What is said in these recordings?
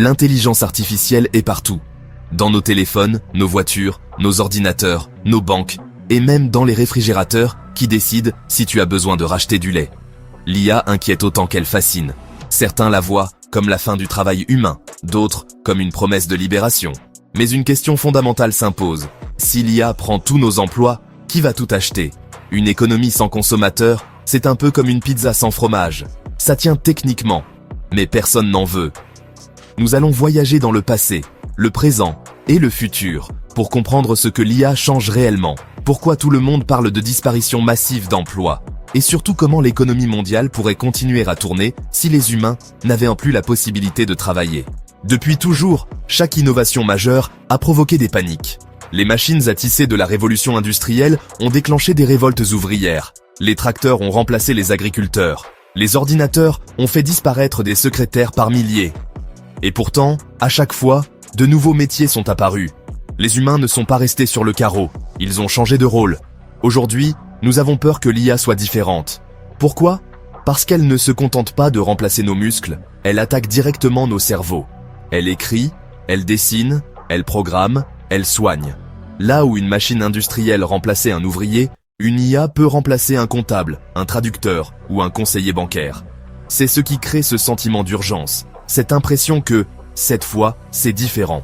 L'intelligence artificielle est partout. Dans nos téléphones, nos voitures, nos ordinateurs, nos banques, et même dans les réfrigérateurs qui décident si tu as besoin de racheter du lait. L'IA inquiète autant qu'elle fascine. Certains la voient comme la fin du travail humain, d'autres comme une promesse de libération. Mais une question fondamentale s'impose. Si l'IA prend tous nos emplois, qui va tout acheter? Une économie sans consommateur, c'est un peu comme une pizza sans fromage. Ça tient techniquement, mais personne n'en veut. Nous allons voyager dans le passé, le présent et le futur pour comprendre ce que l'IA change réellement, pourquoi tout le monde parle de disparition massive d'emplois, et surtout comment l'économie mondiale pourrait continuer à tourner si les humains n'avaient plus la possibilité de travailler. Depuis toujours, chaque innovation majeure a provoqué des paniques. Les machines à tisser de la révolution industrielle ont déclenché des révoltes ouvrières. Les tracteurs ont remplacé les agriculteurs. Les ordinateurs ont fait disparaître des secrétaires par milliers. Et pourtant, à chaque fois, de nouveaux métiers sont apparus. Les humains ne sont pas restés sur le carreau, ils ont changé de rôle. Aujourd'hui, nous avons peur que l'IA soit différente. Pourquoi? Parce qu'elle ne se contente pas de remplacer nos muscles, elle attaque directement nos cerveaux. Elle écrit, elle dessine, elle programme, elle soigne. Là où une machine industrielle remplaçait un ouvrier, une IA peut remplacer un comptable, un traducteur ou un conseiller bancaire. C'est ce qui crée ce sentiment d'urgence, cette impression que, cette fois, c'est différent.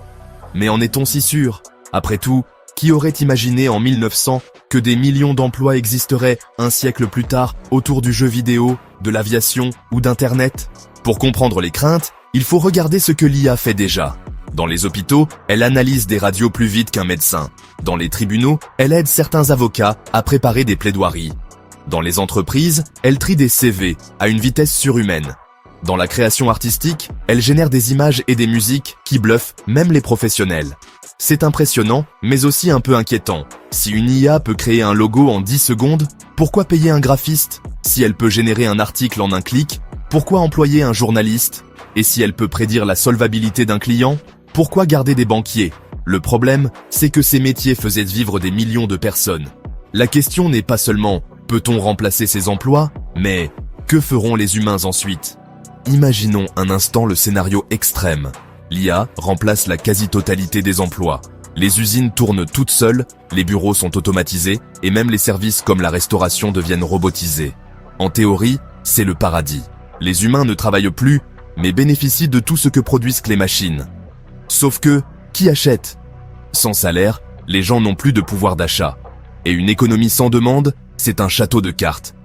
Mais en est-on si sûr? Après tout, qui aurait imaginé en 1900 que des millions d'emplois existeraient un siècle plus tard autour du jeu vidéo, de l'aviation ou d'Internet? Pour comprendre les craintes, il faut regarder ce que l'IA fait déjà. Dans les hôpitaux, elle analyse des radios plus vite qu'un médecin. Dans les tribunaux, elle aide certains avocats à préparer des plaidoiries. Dans les entreprises, elle trie des CV à une vitesse surhumaine. Dans la création artistique, elle génère des images et des musiques qui bluffent même les professionnels. C'est impressionnant, mais aussi un peu inquiétant. Si une IA peut créer un logo en 10 secondes, pourquoi payer un graphiste? Si elle peut générer un article en un clic, pourquoi employer un journaliste? Et si elle peut prédire la solvabilité d'un client, pourquoi garder des banquiers? Le problème, c'est que ces métiers faisaient vivre des millions de personnes. La question n'est pas seulement « peut-on remplacer ces emplois ?», mais « que feront les humains ensuite ?» Imaginons un instant le scénario extrême. L'IA remplace la quasi-totalité des emplois. Les usines tournent toutes seules, les bureaux sont automatisés, et même les services comme la restauration deviennent robotisés. En théorie, c'est le paradis. Les humains ne travaillent plus, mais bénéficient de tout ce que produisent les machines. Sauf que, qui achète? Sans salaire, les gens n'ont plus de pouvoir d'achat. Et une économie sans demande, c'est un château de cartes.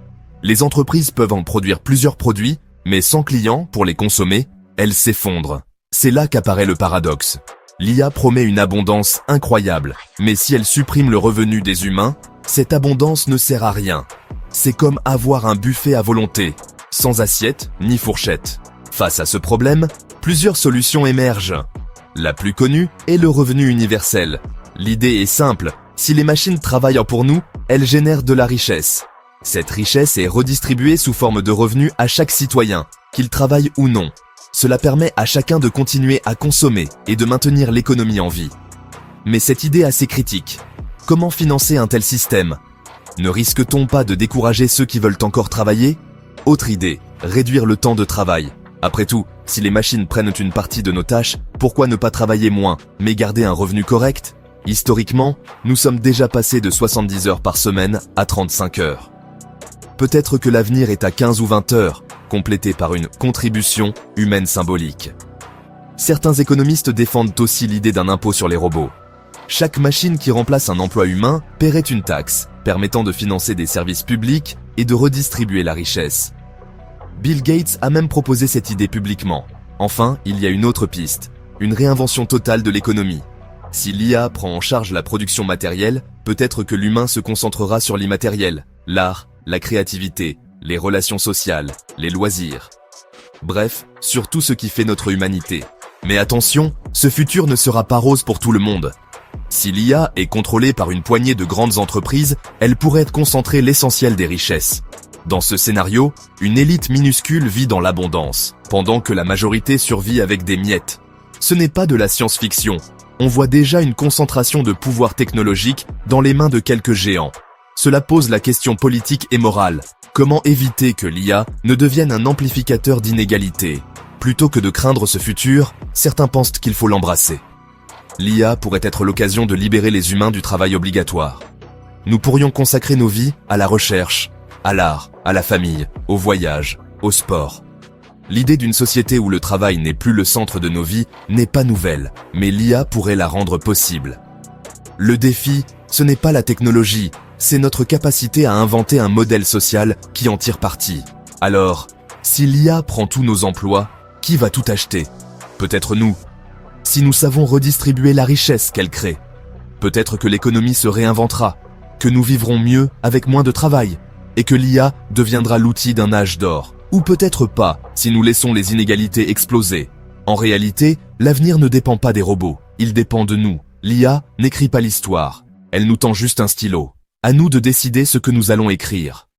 Les entreprises peuvent en produire plusieurs produits, mais sans clients pour les consommer, elles s'effondrent. C'est là qu'apparaît le paradoxe. L'IA promet une abondance incroyable, mais si elle supprime le revenu des humains, cette abondance ne sert à rien. C'est comme avoir un buffet à volonté, sans assiette ni fourchette. Face à ce problème, plusieurs solutions émergent. La plus connue est le revenu universel. L'idée est simple, si les machines travaillent pour nous, elles génèrent de la richesse. Cette richesse est redistribuée sous forme de revenus à chaque citoyen, qu'il travaille ou non. Cela permet à chacun de continuer à consommer et de maintenir l'économie en vie. Mais cette idée est assez critique. Comment financer un tel système? Ne risque-t-on pas de décourager ceux qui veulent encore travailler? Autre idée, réduire le temps de travail. Après tout, si les machines prennent une partie de nos tâches, pourquoi ne pas travailler moins, mais garder un revenu correct? Historiquement, nous sommes déjà passés de 70 heures par semaine à 35 heures. Peut-être que l'avenir est à 15 ou 20 heures, complété par une contribution humaine symbolique. Certains économistes défendent aussi l'idée d'un impôt sur les robots. Chaque machine qui remplace un emploi humain paierait une taxe, permettant de financer des services publics et de redistribuer la richesse. Bill Gates a même proposé cette idée publiquement. Enfin, il y a une autre piste, une réinvention totale de l'économie. Si l'IA prend en charge la production matérielle, peut-être que l'humain se concentrera sur l'immatériel, l'art, la créativité, les relations sociales, les loisirs. Bref, sur tout ce qui fait notre humanité. Mais attention, ce futur ne sera pas rose pour tout le monde. Si l'IA est contrôlée par une poignée de grandes entreprises, elle pourrait concentrer l'essentiel des richesses. Dans ce scénario, une élite minuscule vit dans l'abondance, pendant que la majorité survit avec des miettes. Ce n'est pas de la science-fiction. On voit déjà une concentration de pouvoir technologique dans les mains de quelques géants. Cela pose la question politique et morale. Comment éviter que l'IA ne devienne un amplificateur d'inégalités? Plutôt que de craindre ce futur, certains pensent qu'il faut l'embrasser. L'IA pourrait être l'occasion de libérer les humains du travail obligatoire. Nous pourrions consacrer nos vies à la recherche, à l'art, à la famille, au voyage, au sport. L'idée d'une société où le travail n'est plus le centre de nos vies n'est pas nouvelle, mais l'IA pourrait la rendre possible. Le défi, ce n'est pas la technologie, c'est notre capacité à inventer un modèle social qui en tire parti. Alors, si l'IA prend tous nos emplois, qui va tout acheter? Peut-être nous. Si nous savons redistribuer la richesse qu'elle crée, peut-être que l'économie se réinventera, que nous vivrons mieux avec moins de travail, et que l'IA deviendra l'outil d'un âge d'or. Ou peut-être pas, si nous laissons les inégalités exploser. En réalité, l'avenir ne dépend pas des robots, il dépend de nous. L'IA n'écrit pas l'histoire, elle nous tend juste un stylo. À nous de décider ce que nous allons écrire.